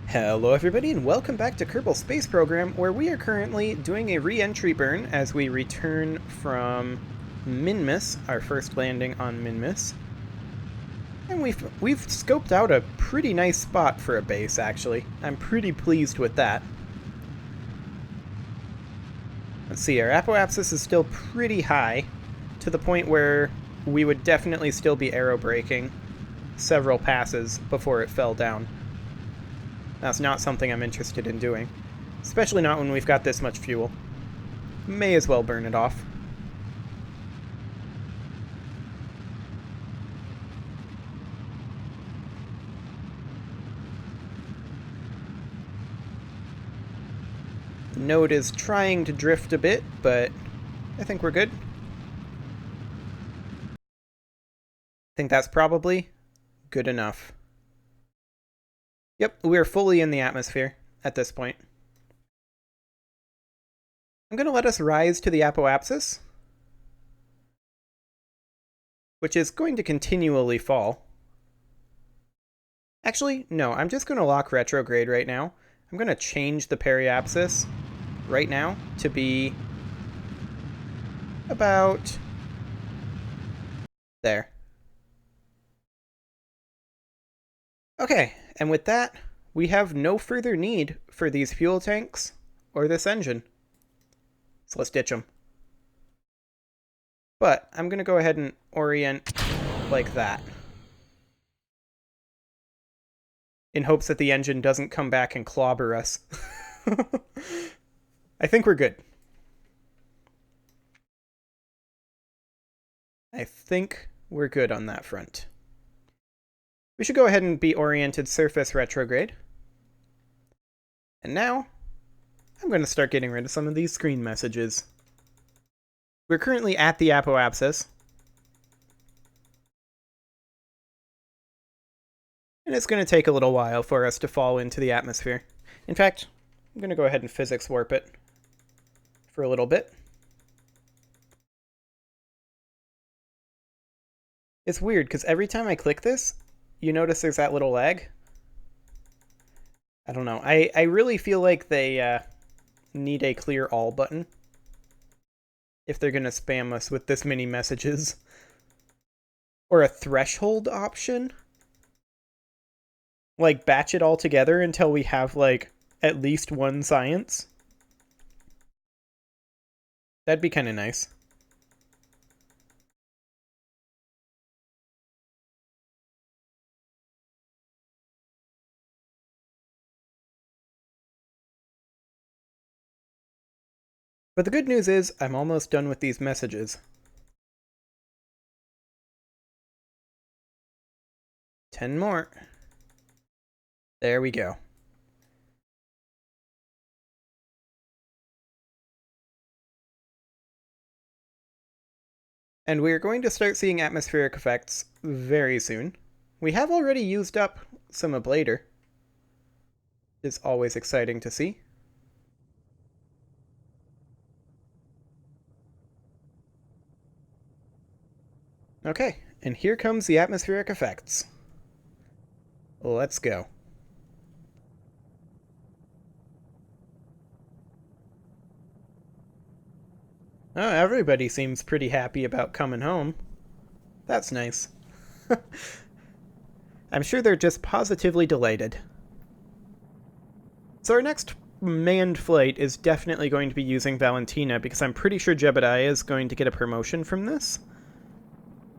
Hello everybody and welcome back to Kerbal Space Program, where we are currently doing a re-entry burn as we return from Minmus, our first landing on Minmus. And we've scoped out a pretty nice spot for a base, actually. I'm pretty pleased with that. Let's see, our apoapsis is still pretty high, to the point where we would definitely still be aerobraking several passes before it fell down. That's not something I'm interested in doing. Especially not when we've got this much fuel. May as well burn it off. The node is trying to drift a bit, but I think we're good. I think that's probably good enough. Yep, we're fully in the atmosphere at this point. I'm going to let us rise to the apoapsis, which is going to continually fall. Actually, no, I'm just going to lock retrograde right now. I'm going to change the periapsis right now to be about there. Okay, and with that, we have no further need for these fuel tanks or this engine. So let's ditch them. But I'm going to go ahead and orient like that, in hopes that the engine doesn't come back and clobber us. I think we're good. I think we're good on that front. We should go ahead and be oriented surface retrograde. And now, I'm going to start getting rid of some of these screen messages. We're currently at the apoapsis. And it's going to take a little while for us to fall into the atmosphere. In fact, I'm going to go ahead and physics warp it for a little bit. It's weird, because every time I click this, you notice there's that little lag. I don't know. I really feel like they need a clear all button if they're going to spam us with this many messages. Or a threshold option. Like, batch it all together until we have, like, at least one science. That'd be kind of nice. But the good news is, I'm almost done with these messages. 10 more. There we go. And we're going to start seeing atmospheric effects very soon. We have already used up some ablator. It's always exciting to see. Okay, and here comes the atmospheric effects. Let's go. Oh, everybody seems pretty happy about coming home. That's nice. I'm sure they're just positively delighted. So our next manned flight is definitely going to be using Valentina, because I'm pretty sure Jebediah is going to get a promotion from this,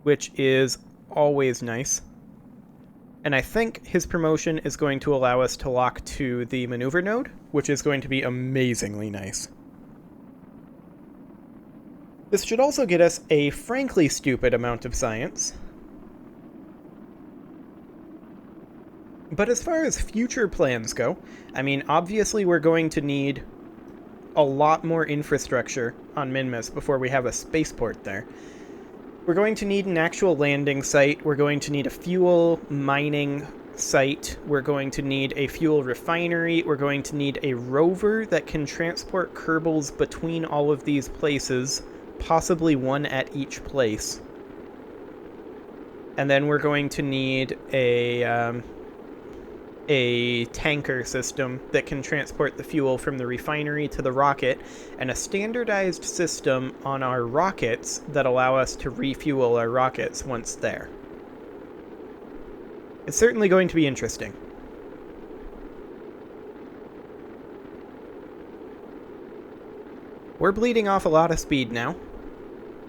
which is always nice. And I think his promotion is going to allow us to lock to the maneuver node, which is going to be amazingly nice. This should also get us a frankly stupid amount of science. But as far as future plans go, I mean, obviously we're going to need a lot more infrastructure on Minmus before we have a spaceport there. We're going to need an actual landing site, we're going to need a fuel mining site, we're going to need a fuel refinery, we're going to need a rover that can transport Kerbals between all of these places, possibly one at each place. And then we're going to need a a tanker system that can transport the fuel from the refinery to the rocket, and a standardized system on our rockets that allow us to refuel our rockets once there. It's certainly going to be interesting. We're bleeding off a lot of speed now,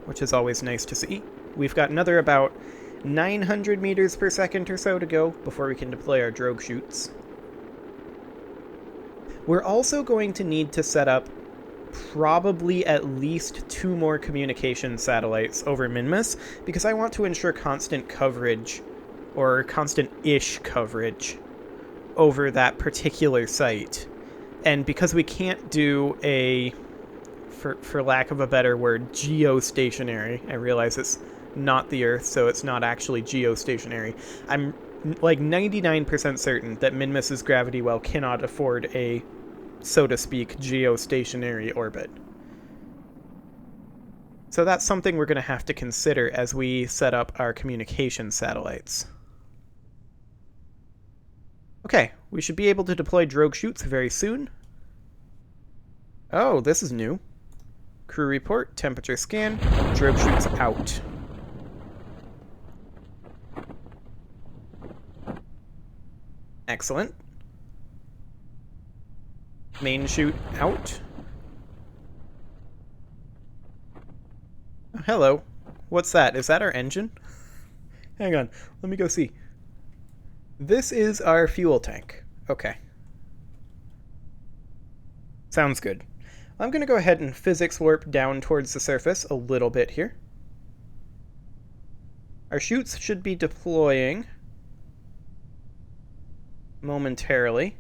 which is always nice to see. We've got another about 900 meters per second or so to go before we can deploy our drogue chutes. We're also going to need to set up probably at least 2 more communication satellites over Minmus, because I want to ensure constant coverage, or constant-ish coverage, over that particular site. And because we can't do a, for lack of a better word, geostationary, I realize it's not the Earth, so it's not actually geostationary. I'm like 99% certain that Minmus's gravity well cannot afford a, so to speak, geostationary orbit. So that's something we're going to have to consider as we set up our communication satellites. Okay, we should be able to deploy drogue chutes very soon. Oh, this is new. Crew report, temperature scan, drogue chutes out. Excellent. Main chute out. Oh, hello. What's that? Is that our engine? Hang on. Let me go see. This is our fuel tank. Okay. Sounds good. I'm going to go ahead and physics warp down towards the surface a little bit here. Our chutes should be deploying momentarily.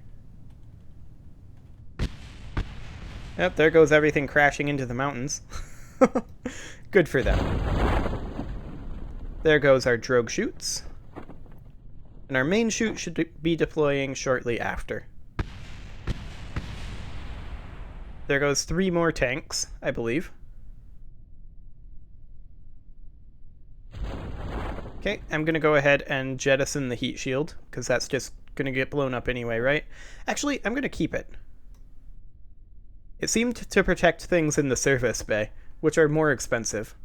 Yep, there goes everything crashing into the mountains. Good for them. There goes our drogue chutes. And our main chute should be deploying shortly after. There goes 3 more tanks, I believe. Okay, I'm going to go ahead and jettison the heat shield, because that's just going to get blown up anyway, right? Actually, I'm going to keep it. It seemed to protect things in the service bay, which are more expensive.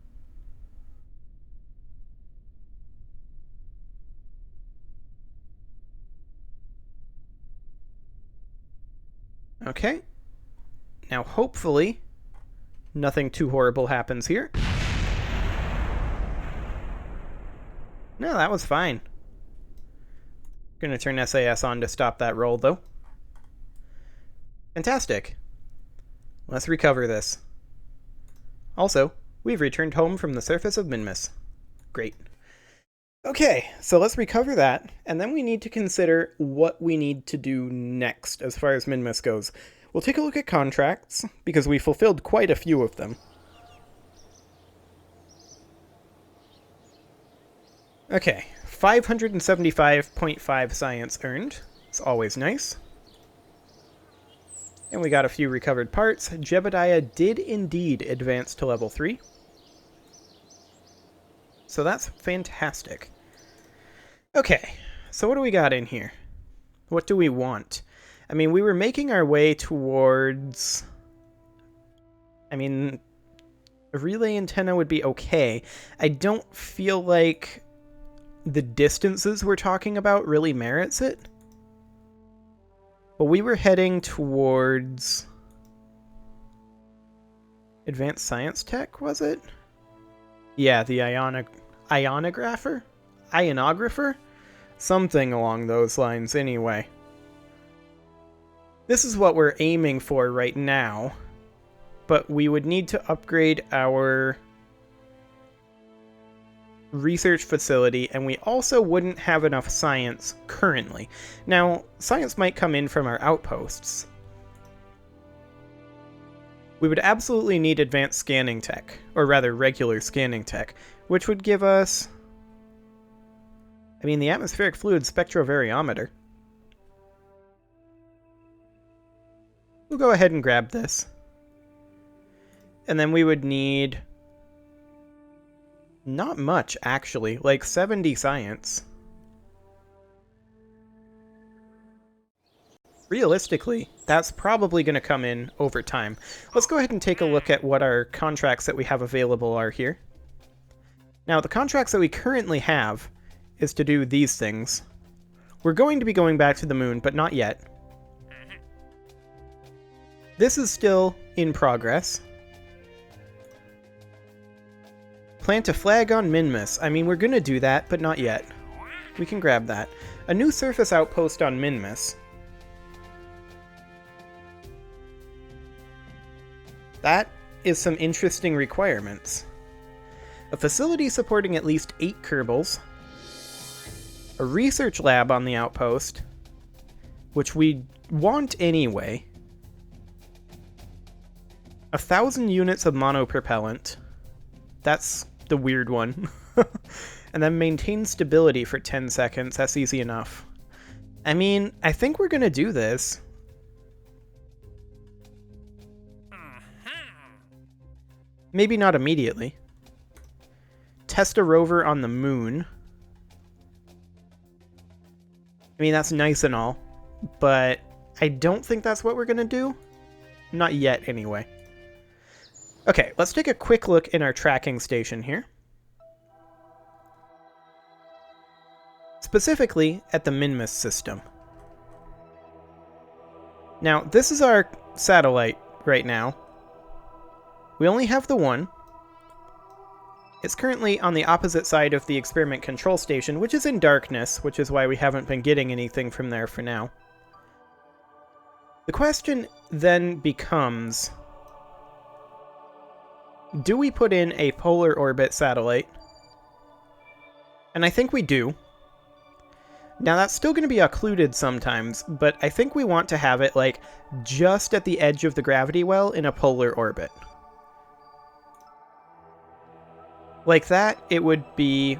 Okay. Now, hopefully, nothing too horrible happens here. No, that was fine. Gonna turn SAS on to stop that roll, though. Fantastic. Let's recover this. Also, we've returned home from the surface of Minmus. Great. Okay, so let's recover that, and then we need to consider what we need to do next as far as Minmus goes. We'll take a look at contracts, because we fulfilled quite a few of them. Okay, 575.5 science earned. It's always nice. And we got a few recovered parts. Jebediah did indeed advance to level 3. So that's fantastic. Okay, so what do we got in here? What do we want? I mean, we were making our way towards... I mean, a relay antenna would be okay. I don't feel like the distances we're talking about really merits it. But we were heading towards advanced science tech, was it? Yeah, the ionographer? Ionographer? Something along those lines, anyway. This is what we're aiming for right now, but we would need to upgrade our research facility, and we also wouldn't have enough science currently. Now, science might come in from our outposts. We would absolutely need advanced scanning tech, or rather regular scanning tech, which would give us... I mean, the atmospheric fluid spectrovariometer. We'll go ahead and grab this. And then we would need... not much, actually. Like 70 science. realistically, that's probably going to come in over time. Let's go ahead and take a look at what our contracts that we have available are here. Now, the contracts that we currently have is to do these things. We're going to be going back to the moon, but not yet. This is still in progress. Plant a flag on Minmus. I mean, we're going to do that, but not yet. We can grab that. A new surface outpost on Minmus. That is some interesting requirements. A facility supporting at least 8 Kerbals. A research lab on the outpost, which we want anyway. 1,000 units of monopropellant. That's the weird one. And then maintain stability for 10 seconds. That's easy enough. I mean, I think we're gonna do this. Maybe not immediately. Test a rover on the moon. I mean, that's nice and all, but I don't think that's what we're gonna do. Not yet, anyway. Okay, let's take a quick look in our tracking station here. Specifically at the Minmus system. Now, this is our satellite right now. We only have the one. It's currently on the opposite side of the experiment control station, which is in darkness, which is why we haven't been getting anything from there for now. The question then becomes, do we put in a polar orbit satellite? And I think we do. Now that's still going to be occluded sometimes, but I think we want to have it like just at the edge of the gravity well in a polar orbit. Like that, it would be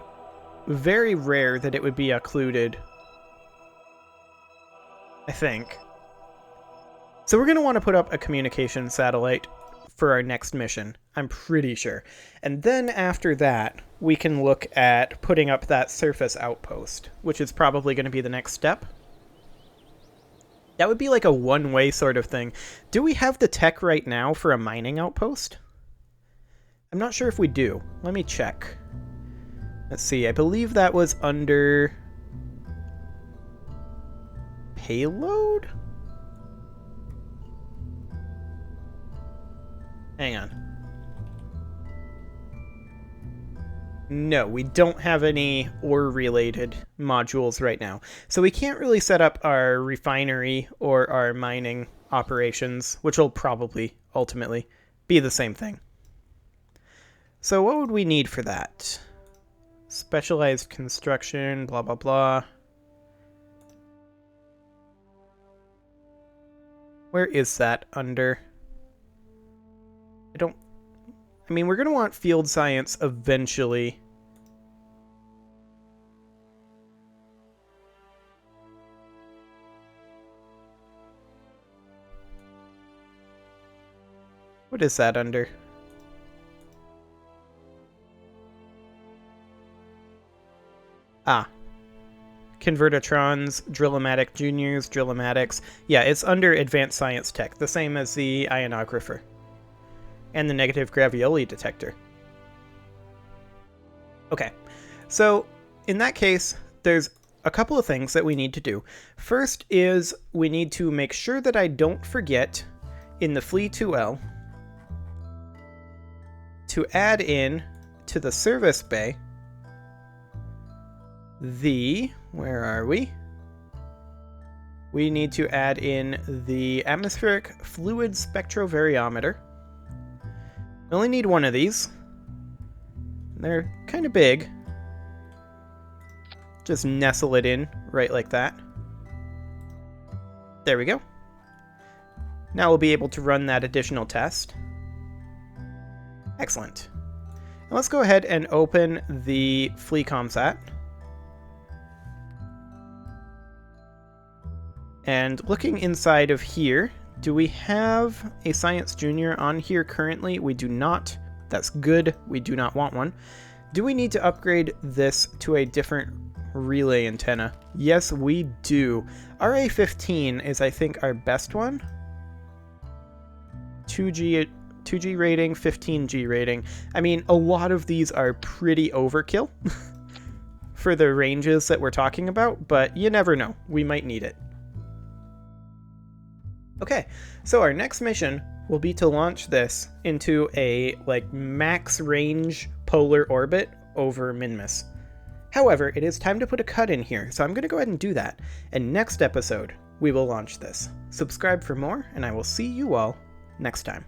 very rare that it would be occluded, I think. So we're going to want to put up a communication satellite for our next mission, I'm pretty sure. And then after that, we can look at putting up that surface outpost, which is probably going to be the next step. That would be like a one-way sort of thing. Do we have the tech right now for a mining outpost? I'm not sure if we do. Let me check. Let's see, I believe that was under payload? Hang on. No, we don't have any ore-related modules right now. So we can't really set up our refinery or our mining operations, which will probably ultimately be the same thing. So what would we need for that? Specialized construction, blah, blah, blah. Where is that under? I mean, we're going to want field science eventually. What is that under? Ah. Convertitrons, Drillomatic Juniors, Drillomatics. Yeah, it's under Advanced Science Tech, the same as the ionographer. And the negative gravioli detector. Okay, so in that case, there's a couple of things that we need to do. First is we need to make sure that I don't forget in the Flea 2L to add in to the service bay where are we? We need to add in the atmospheric fluid spectrovariometer. We only need one of these. They're kind of big. Just nestle it in right like that. There we go. Now we'll be able to run that additional test. Excellent. Now let's go ahead and open the FleaComSat. And looking inside of here, do we have a Science Junior on here currently? We do not. That's good. We do not want one. Do we need to upgrade this to a different relay antenna? Yes, we do. RA15 is, I think, our best one. 2G rating, 15G rating. I mean, a lot of these are pretty overkill for the ranges that we're talking about, but you never know. We might need it. Okay, so our next mission will be to launch this into a max range polar orbit over Minmus. However, it is time to put a cut in here, so I'm going to go ahead and do that. And next episode, we will launch this. Subscribe for more, and I will see you all next time.